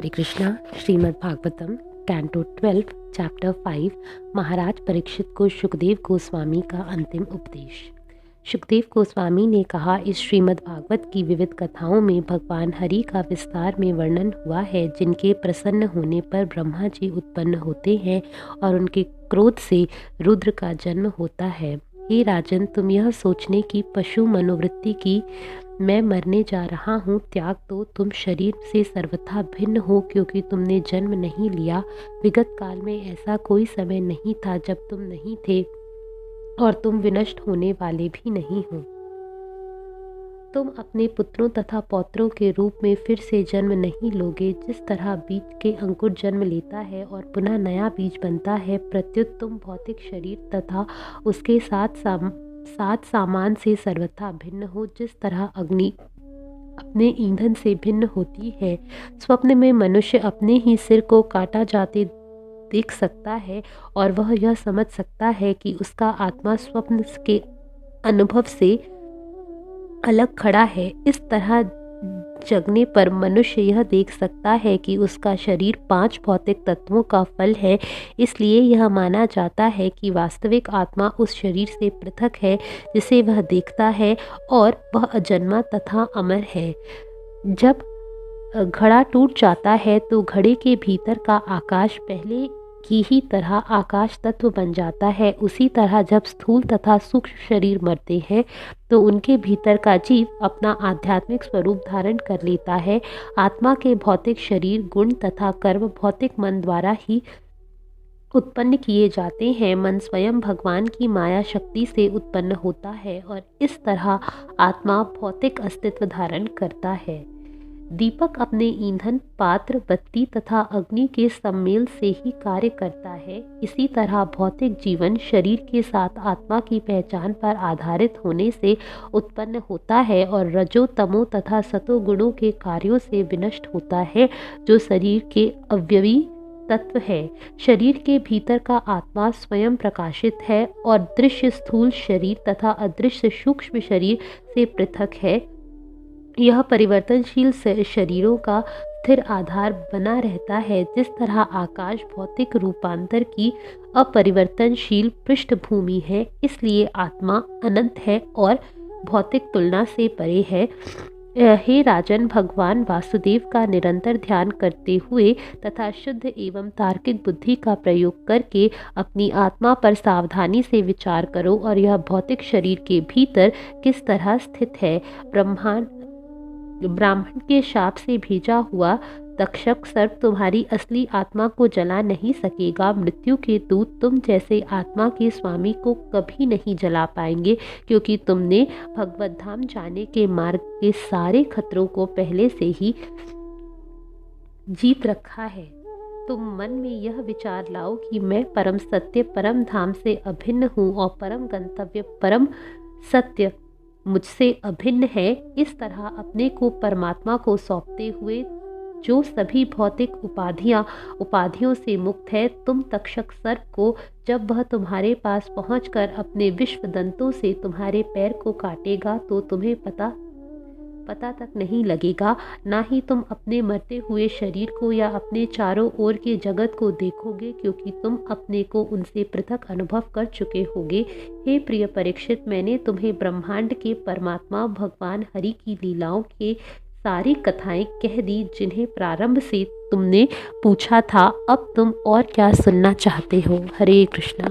हरे Krishna. Shrimad Bhagavatam canto 12 chapter 5 महाराज परीक्षित को सुखदेव गोस्वामी का अंतिम उपदेश। सुखदेव गोस्वामी ने कहा, इस श्रीमद् भागवत की विविध कथाओं में भगवान हरि का विस्तार में वर्णन हुआ है, जिनके प्रसन्न होने पर ब्रह्मा जी उत्पन्न होते हैं और उनके क्रोध से रुद्र का जन्म होता है। हे राजन, तुम यह सोचने की पशु मनोवृत्ति की मैं मरने जा रहा हूँ त्याग दो। तुम शरीर से सर्वथा भिन्न हो, क्योंकि तुमने जन्म नहीं लिया। विगत काल में ऐसा कोई समय नहीं था जब तुम नहीं थे और तुम विनष्ट होने वाले भी नहीं हो। तुम अपने पुत्रों तथा पौत्रों के रूप में फिर से जन्म नहीं लोगे। जिस तरह बीज के अंकुर जन्म लेता है और पुनः नया बीज बनता है, प्रत्युत तुम भौतिक शरीर तथा उसके साथ सामान से सर्वथा भिन्न हो। जिस तरह अग्नि अपने ईंधन से भिन्न होती है, स्वप्न में मनुष्य अपने ही सिर को काटा जाते देख सकता है और वह यह समझ सकता है कि उसका आत्मा स्वप्न के अनुभव से अलग खड़ा है। इस तरह जगने पर मनुष्य यह देख सकता है कि उसका शरीर 5 भौतिक तत्वों का फल है। इसलिए यह माना जाता है कि वास्तविक आत्मा उस शरीर से पृथक है जिसे वह देखता है और वह अजन्मा तथा अमर है। जब घड़ा टूट जाता है तो घड़े के भीतर का आकाश पहले की ही तरह आकाश तत्व बन जाता है। उसी तरह जब स्थूल तथा सूक्ष्म शरीर मरते हैं तो उनके भीतर का जीव अपना आध्यात्मिक स्वरूप धारण कर लेता है। आत्मा के भौतिक शरीर, गुण तथा कर्म भौतिक मन द्वारा ही उत्पन्न किए जाते हैं। मन स्वयं भगवान की माया शक्ति से उत्पन्न होता है और इस तरह आत्मा भौतिक अस्तित्व धारण करता है। दीपक अपने ईंधन, पात्र, बत्ती तथा अग्नि के सम्मेल से ही कार्य करता है। इसी तरह भौतिक जीवन शरीर के साथ आत्मा की पहचान पर आधारित होने से उत्पन्न होता है और रजो, तमो तथा सतो गुणों के कार्यों से विनष्ट होता है, जो शरीर के अवयवी तत्व है। शरीर के भीतर का आत्मा स्वयं प्रकाशित है और दृश्य स्थूल शरीर तथा अदृश्य सूक्ष्म शरीर से पृथक है। यह परिवर्तनशील शरीरों का स्थिर आधार बना रहता है। जिस तरह आकाश भौतिक रूपांतर की अपरिवर्तनशील पृष्ठभूमि है, इसलिए आत्मा अनंत है और भौतिक तुलना से परे है। हे राजन, भगवान वासुदेव का निरंतर ध्यान करते हुए तथा शुद्ध एवं तार्किक बुद्धि का प्रयोग करके अपनी आत्मा पर सावधानी से विचार करो और यह भौतिक शरीर के भीतर किस तरह स्थित है। ब्राह्मण के शाप से भेजा हुआ तक्षक सर्प तुम्हारी असली आत्मा को जला नहीं सकेगा। मृत्यु के दूत तुम जैसे आत्मा के स्वामी को कभी नहीं जला पाएंगे, क्योंकि तुमने भगवत धाम जाने के मार्ग के सारे खतरों को पहले से ही जीत रखा है। तुम मन में यह विचार लाओ कि मैं परम सत्य, परम धाम से अभिन्न हूँ और परम गंतव्य, परम सत्य मुझसे अभिन्न है। इस तरह अपने को परमात्मा को सौंपते हुए जो सभी भौतिक उपाधियों से मुक्त है, तुम तक्षक सर्प को जब वह तुम्हारे पास पहुंचकर अपने विश्व दंतों से तुम्हारे पैर को काटेगा तो तुम्हें पता तक नहीं लगेगा। ना ही तुम अपने मरते हुए शरीर को या अपने चारों ओर के जगत को देखोगे, क्योंकि तुम अपने को उनसे पृथक अनुभव कर चुके होगे। हे प्रिय परीक्षित, मैंने तुम्हें ब्रह्मांड के परमात्मा भगवान हरि की लीलाओं के सारी कथाएं कह दी, जिन्हें प्रारंभ से तुमने पूछा था। अब तुम और क्या सुनना चाहते हो? हरे कृष्णा।